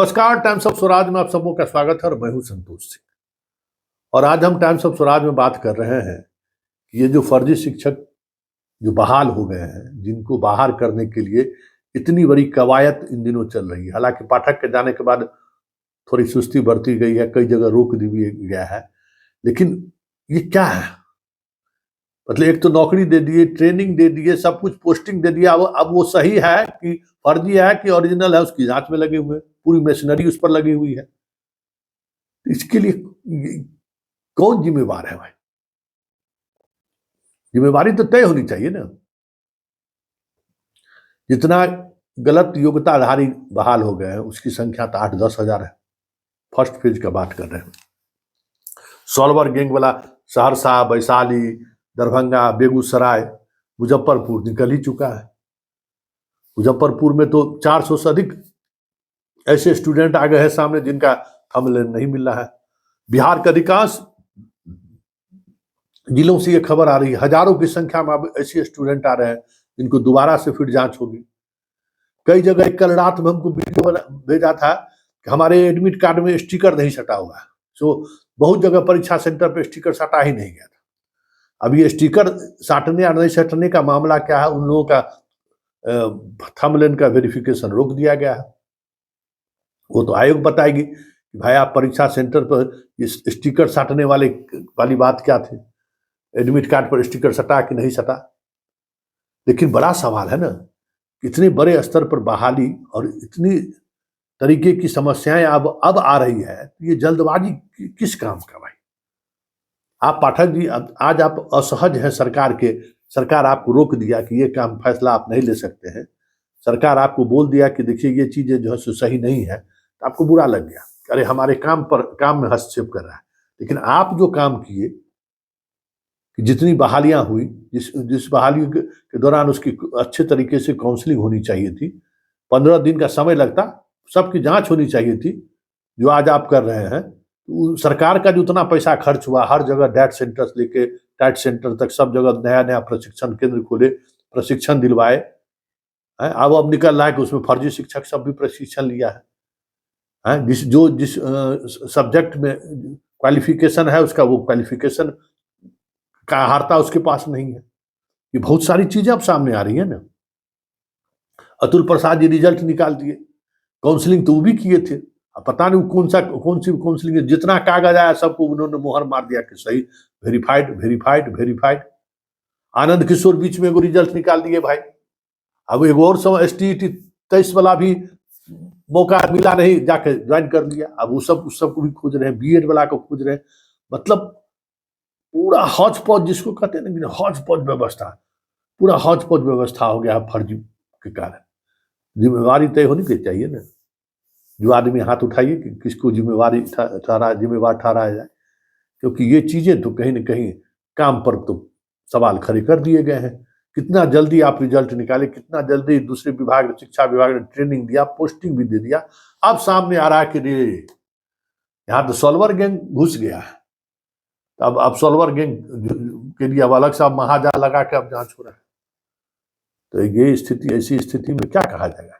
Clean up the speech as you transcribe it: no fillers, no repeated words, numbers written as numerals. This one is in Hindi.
नमस्कार, टाइम्स ऑफ स्वराज में आप सबों का स्वागत है और मैं हूं संतोष सिंह। और आज हम टाइम्स ऑफ स्वराज में बात कर रहे हैं कि ये जो फर्जी शिक्षक जो बहाल हो गए हैं, जिनको बाहर करने के लिए इतनी बड़ी कवायद इन दिनों चल रही है। हालांकि पाठक के जाने के बाद थोड़ी सुस्ती बरती गई है, कई जगह रोक दी भी गया है, लेकिन ये क्या है? मतलब एक तो नौकरी दे दिए, ट्रेनिंग दे दिए, सब कुछ पोस्टिंग दे दिया। अब वो सही है कि फर्जी है कि ओरिजिनल है, उसकी जांच में लगे हुए हैं। पूरी मशीनरी उस पर लगी हुई है। इसके लिए कौन जिम्मेवार है भाई? जिम्मेवारी तो तय होनी चाहिए ना। जितना गलत योग्यताधारी बहाल हो गए हैं उसकी संख्या तो 8-10 हजार है। फर्स्ट फेज का बात कर रहे हैं। सॉल्वर गैंग वाला सहरसा, वैशाली, दरभंगा, बेगूसराय, मुजफ्फरपुर निकल ही चुका है। मुजफ्फरपुर में तो 400 से अधिक ऐसे स्टूडेंट आ गए हैं सामने जिनका थंबनेल नहीं मिल रहा है। बिहार के अधिकांश जिलों से ये खबर आ रही है, हजारों की संख्या में अब ऐसे स्टूडेंट आ रहे हैं जिनको दोबारा से फिर जांच होगी। कई जगह कल रात में हमको वीडियो भेजा था कि हमारे एडमिट कार्ड में स्टिकर नहीं सटा हुआ है। सो बहुत जगह परीक्षा सेंटर पे स्टिकर सटा ही नहीं गया था। अब ये स्टिकर साटने या नहीं सटने का मामला क्या है, उन लोगों का थंबनेल का वेरिफिकेशन रोक दिया गया है। वो तो आयोग बताएगी कि भाई आप परीक्षा सेंटर पर स्टिकर साटने वाली बात क्या थी, एडमिट कार्ड पर स्टिकर सटा कि नहीं सटा। लेकिन बड़ा सवाल है ना, इतने बड़े स्तर पर बहाली और इतनी तरीके की समस्याएं अब आ रही है, तो ये जल्दबाजी किस काम का भाई? आप पाठक जी, आज आप असहज हैं सरकार आपको रोक दिया कि ये काम फैसला आप नहीं ले सकते हैं। सरकार आपको बोल दिया कि देखिए ये चीजें जो है सही नहीं है, तो आपको बुरा लग गया, अरे हमारे काम में हस्तक्षेप कर रहा है। लेकिन आप जो काम किए कि जितनी बहालियां हुई, जिस बहाली के दौरान उसकी अच्छे तरीके से काउंसलिंग होनी चाहिए थी, 15 दिन का समय लगता, सबकी जांच होनी चाहिए थी, जो आज आप कर रहे हैं। सरकार का जो उतना पैसा खर्च हुआ, हर जगह डैट सेंटर से लेके टाइट सेंटर तक सब जगह नया नया प्रशिक्षण केंद्र खोले, प्रशिक्षण दिलवाए। अब निकल रहा है कि उसमें फर्जी शिक्षक सब भी प्रशिक्षण लिया है। जिस सब्जेक्ट में क्वालिफिकेशन है उसका वो क्वालिफिकेशन का आहारता उसके पास नहीं है। ये बहुत सारी चीजें अब सामने आ रही है ना। अतुल प्रसाद जी रिजल्ट निकाल दिए, काउंसलिंग तो वो भी किए थे, अब पता नहीं कौन सी काउंसलिंग है, जितना कागज आया सबको उन्होंने मोहर मार दिया कि सही, verified verified verified. Anand Kishore बीच में एगो रिजल्ट निकाल दिए भाई। अब एगो और समय STET 23 वाला भी मौका मिला नहीं, जाके ज्वाइन कर लिया। अब वो सबको भी खोज रहे हैं, BEd वाला को खोज रहे हैं। मतलब पूरा हौच पौच, जिसको कहते हैं ना हौच पौच व्यवस्था, पूरा हौच पौच व्यवस्था हो गया फर्जी के कारण। जिम्मेवारी तय होनी चाहिए ना। जो आदमी हाथ उठाइए कि किसको जिम्मेवार ठहराया जाए, क्योंकि ये चीजें तो कहीं ना कहीं काम पर तो सवाल खड़े कर दिए गए हैं। कितना जल्दी आप रिजल्ट निकाले, कितना जल्दी दूसरे विभाग, शिक्षा विभाग ने ट्रेनिंग दिया, पोस्टिंग भी दे दिया। अब सामने आ रहा है कि यहाँ तो सॉल्वर गैंग घुस गया है। अब सॉल्वर गैंग के लिए अब अलग से महाजाल लगा के अब जांच हो रहा है। तो ये स्थिति, ऐसी स्थिति में क्या कहा जाएगा?